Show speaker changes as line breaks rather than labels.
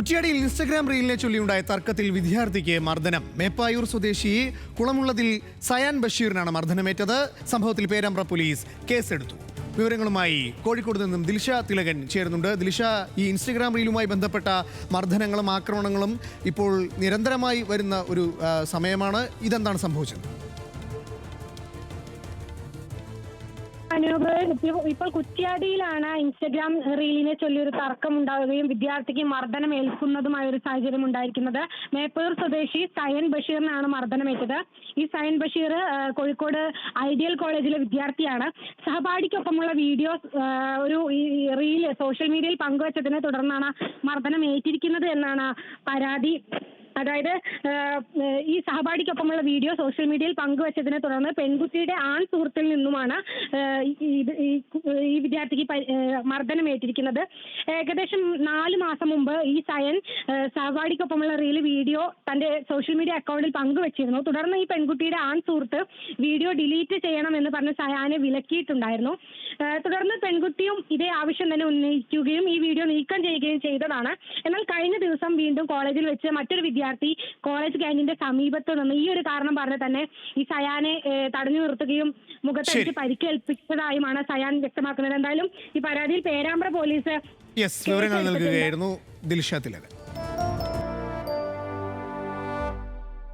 കുറ്റ്യാടിയിൽ Instagram റീലിനെ ചൊല്ലിയുണ്ടായ തർക്കത്തിൽ വിദ്യാർത്ഥിക്ക് മർദ്ദനം. മേപ്പായൂർ സ്വദേശി കുളമുള്ളതിൽ സയാൻ ബഷീറിനാണ് മർദ്ദനമേറ്റത്. സംഭവത്തിൽ പേരാമ്പ്ര പോലീസ് കേസെടുത്തു. വിവരങ്ങളുമായി കോഴിക്കോട് നിന്നും ദിൽഷ തിലകൻ ചേരുന്നുണ്ട്. ദിൽഷ, ഈ ഇൻസ്റ്റഗ്രാം റീലുമായി ബന്ധപ്പെട്ട മർദ്ദനങ്ങളും ആക്രമണങ്ങളും ഇപ്പോൾ നിരന്തരമായി വരുന്ന ഒരു സമയമാണ്. ഇതെന്താണ് സംഭവിച്ചത്?
ഇപ്പോൾ കുറ്റ്യാടിയിലാണ് ഇൻസ്റ്റഗ്രാം റീലിനെ ചൊല്ലി ഒരു തർക്കം ഉണ്ടാവുകയും വിദ്യാർത്ഥിക്ക് മർദ്ദനം ഏൽക്കുന്നതുമായ ഒരു സാഹചര്യം ഉണ്ടായിരിക്കുന്നത്. മേപ്പൂർ സ്വദേശി സയൻ ബഷീറിനാണ് മർദ്ദനമേറ്റത്. ഈ സയൻ ബഷീർ കോഴിക്കോട് ഐഡിയൽ കോളേജിലെ വിദ്യാർത്ഥിയാണ്. സഹപാഠിക്കൊപ്പമുള്ള വീഡിയോസ് ഒരു റീല് സോഷ്യൽ മീഡിയയിൽ പങ്കുവച്ചതിനെ തുടർന്നാണ് മർദ്ദനം ഏറ്റിരിക്കുന്നത് എന്നാണ് പരാതി. അതായത് ഈ സഹപാഠിക്കൊപ്പമുള്ള വീഡിയോ സോഷ്യൽ മീഡിയയിൽ പങ്കുവച്ചതിനെ തുടർന്ന് പെൺകുട്ടിയുടെ ആൺ സുഹൃത്തിൽ നിന്നുമാണ് ഈ വിദ്യാർത്ഥിക്ക് മർദ്ദനമേറ്റിരിക്കുന്നത്. ഏകദേശം 4 മാസം മുമ്പ് ഈ സയൻ സഹപാഠിക്കൊപ്പമുള്ള വീഡിയോ തന്റെ സോഷ്യൽ മീഡിയ അക്കൗണ്ടിൽ പങ്കുവച്ചിരുന്നു. തുടർന്ന് ഈ പെൺകുട്ടിയുടെ ആൺ സുഹൃത്ത് വീഡിയോ ഡിലീറ്റ് ചെയ്യണമെന്ന് പറഞ്ഞ് സയാനെ വിലക്കിയിട്ടുണ്ടായിരുന്നു. തുടർന്ന് പെൺകുട്ടിയും ഇതേ ആവശ്യം തന്നെ ഉന്നയിക്കുകയും ഈ വീഡിയോ നീക്കം ചെയ്യുകയും ചെയ്തതാണ്. എന്നാൽ കഴിഞ്ഞ ദിവസം വീണ്ടും കോളേജിൽ വെച്ച് മറ്റൊരു വിദ്യാർത്ഥി കോളേജ് ക്യാന്റീന്റെ സമീപത്ത് നിന്ന് ഈ ഒരു കാരണം പറഞ്ഞ് തന്നെ ഈ സയാനെ തടഞ്ഞു നിർത്തുകയും മുഖത്തടിച്ച് പരിക്കേൽപ്പിച്ചതായുമാണ് സയാൻ വ്യക്തമാക്കുന്നത്. എന്തായാലും ഈ പരാതിയിൽ പേരാമ്പ്ര പോലീസ്
വിവരങ്ങൾ നൽകുകയായിരുന്നു ദിൽഷ തിലകൻ.